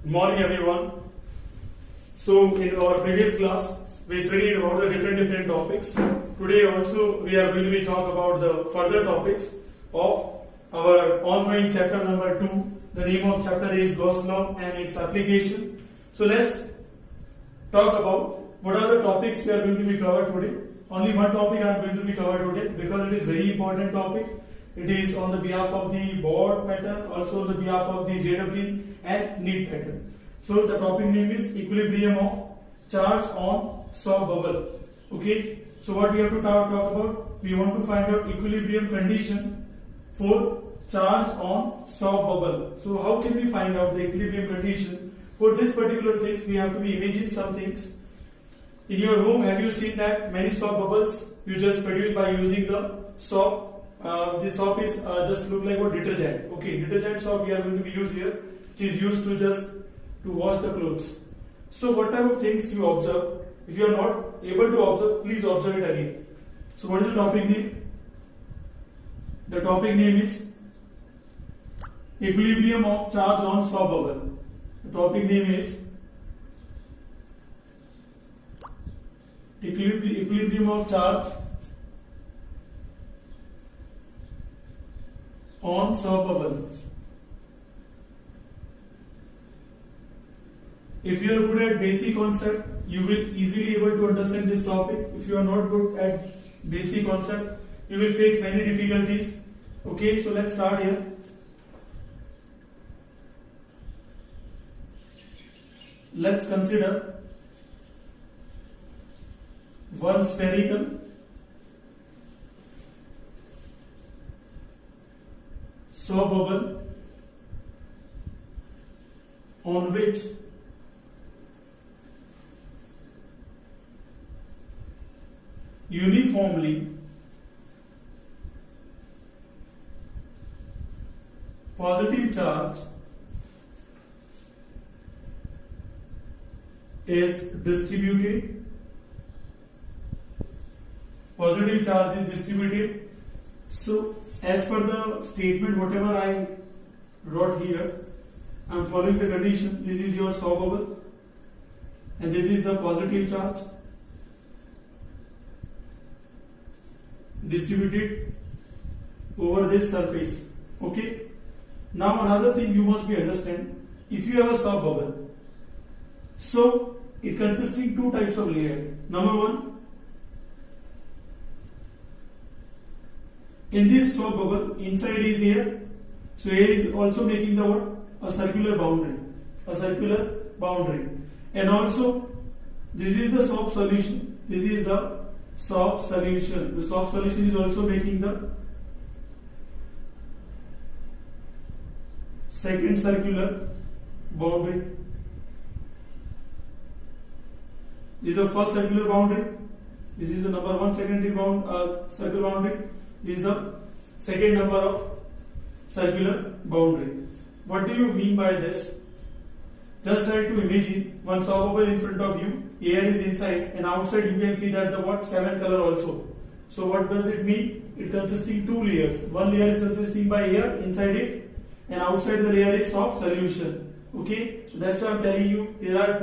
Good morning, everyone. So, in our previous class, we studied about the different topics. Today, also, we are going to be talk about the further topics of our ongoing chapter number 2. The name of chapter is Gauss law and its application. So, let's talk about what are the topics we are going to be covered today. Only one topic I am going to be covered today because it is very important topic. It is on the behalf of the board pattern, also on the behalf of the JEE and NEET pattern. So the topic name is equilibrium of charge on soft bubble. Okay. So what we have to talk about? We want to find out equilibrium condition for charge on soft bubble. So how can we find out the equilibrium condition? For this particular things, we have to be imagine some things. In your home, have you seen that many soap bubbles you just produce by using the soap? This soap is just look like what detergent. Okay, detergent soap we are going to be used here, which is used to just to wash the clothes. So what type of things you observe? If you are not able to observe, please observe it again. So what is the topic name? The topic name is equilibrium of charge on soap bubble. The topic name is equilibrium of charge on soap bubble. If you are good at basic concept, you will easily able to understand this topic. If you are not good at basic concept, you will face many difficulties. Okay, so let's start here. Let's consider one spherical soap bubble on which uniformly positive charge is distributed. Positive charge is distributed. So as per the statement whatever I wrote here, I am following the condition. This is your soap bubble and this is the positive charge distributed over this surface. Okay. Now another thing you must be understand, if you have a soap bubble, so it consisting two types of layer. Number one, in this soap bubble, inside is air. So air is also making the what? A circular boundary. A circular boundary. And also, this is the soap solution. This is the soap solution. The soap solution is also making the second circular boundary. This is the first circular boundary. This is the number one secondary circle boundary. This is the second number of circular boundary. What do you mean by this? Just try to imagine one soap bubble in front of you, air is inside, and outside you can see that the what? 7 color also. So what does it mean? It consisting two layers. One layer is consisting by air inside it, and outside the layer is soap solution. Okay, so that's why I'm telling you there are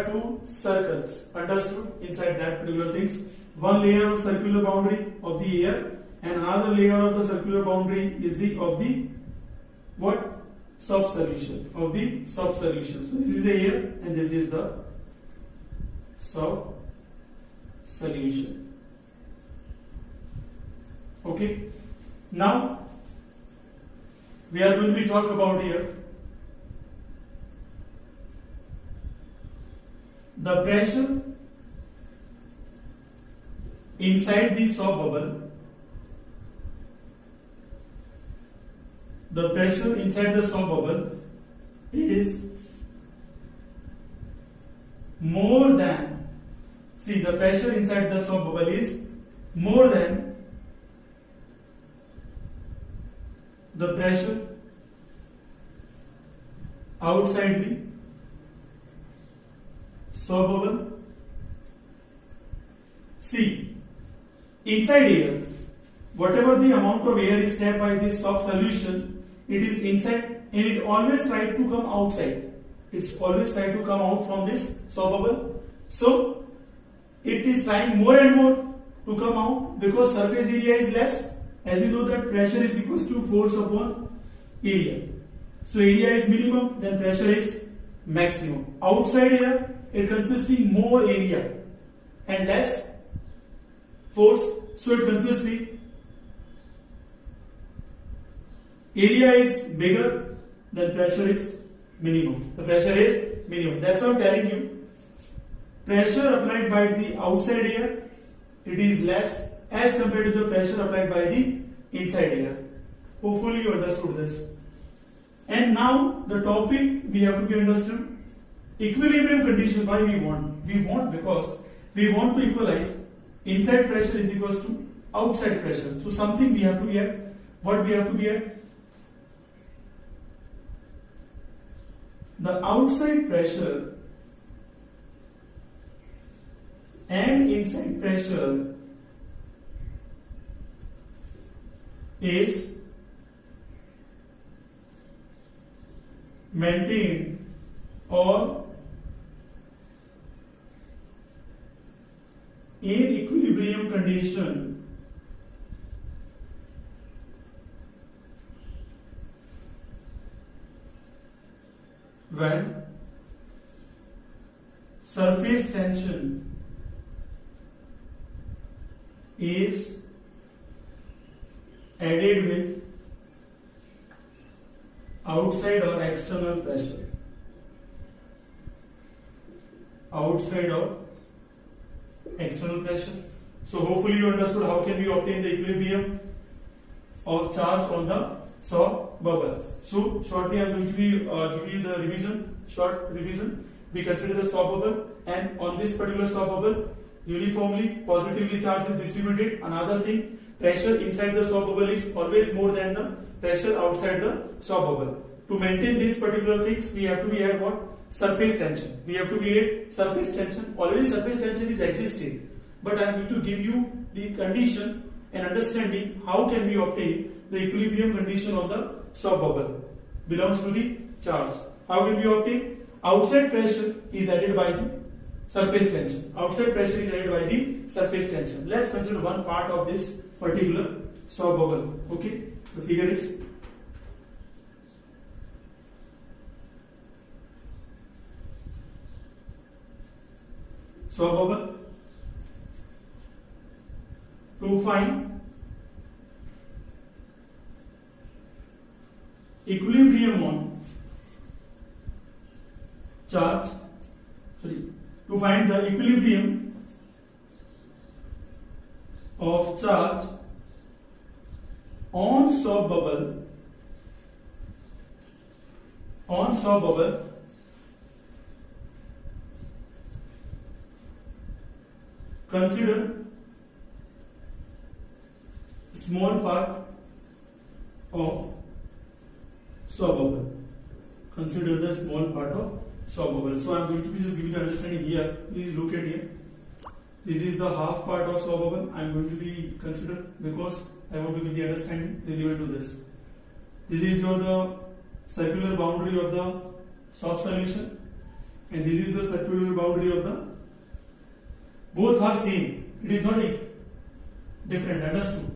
two circles. Understood? Inside that particular things. One layer of circular boundary of the air and another layer of the circular boundary is of the what? Soap solution. Of the soap solution. So this is the air and this is the soap solution. Okay. Now we are going to be talk about here the pressure inside the soap bubble. The pressure inside the soap bubble is more than, see, the pressure inside the soap bubble is more than the pressure outside the soap bubble. See, inside air, whatever the amount of air is trapped by this soap solution, it is inside and it always try to come outside. It's always try to come out from this soft bubble. So it is trying more and more to come out because surface area is less. As you know that pressure is equals to force upon area. So area is minimum, then pressure is maximum. Outside here, it consisting more area and less force. So it consisting area is bigger, then pressure is minimum. The pressure is minimum. That's what I'm telling you. Pressure applied by the outside air, it is less as compared to the pressure applied by the inside air. Hopefully you understood this. And now the topic we have to be understood. Equilibrium condition. Why we want? We want because we want to equalize inside pressure is equals to outside pressure. So something we have to be at. What we have to be at? The outside pressure and inside pressure is maintained or in equilibrium condition when surface tension is added with outside or external pressure. Outside or external pressure. So hopefully you understood how can we obtain the equilibrium of charge on the soft bubble. So shortly I am going to be give you the revision, short revision. We consider the soft bubble, and on this particular soft bubble uniformly positively charge is distributed. Another thing, pressure inside the soft bubble is always more than the pressure outside the soft bubble. To maintain these particular things, we have to be at what? Surface tension. We have to be at surface tension. Already surface tension is existing, but I am going to give you the condition and understanding how can we obtain the equilibrium condition on the soft bubble. Belongs to the charge. How can we obtain? Outside pressure is added by the surface tension. Outside pressure is added by the surface tension. Let's consider one part of this particular soft bubble. Okay, the figure is soft bubble. To find equilibrium on charge, to find the equilibrium of charge on soft bubble, consider small part of soft bubble. Consider the small part of soft bubble. So I am going to be just giving the understanding here. Please look at here. This is the half part of soft bubble. I am going to be consider because I want to give the understanding relevant to this. This is the circular boundary of the soft solution, and this is the circular boundary of the. Both are same. It is not different. Understood?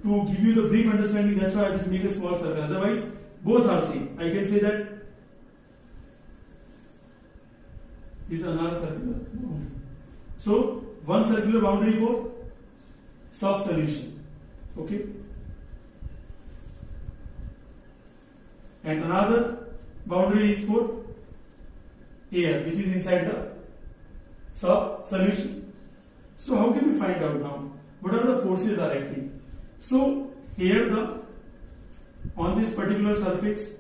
To give you the brief understanding, that's why I just make a small circle. Otherwise, both are same. I can say that this is another circular boundary. So one circular boundary for soft solution. Okay. And another boundary is for air, which is inside the soft solution. So how can we find out now? What are the forces are acting? So here on this particular surface,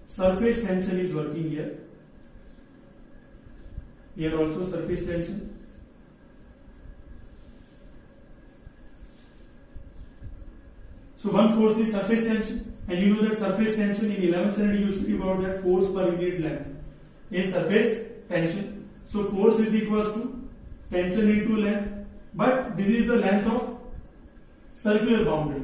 surface tension is working here. Here also surface tension. So one force is surface tension, and you know that surface tension in 11th standard used to be about that force per unit length is surface tension. So force is equals to tension into length, but this is the length of circular boundary.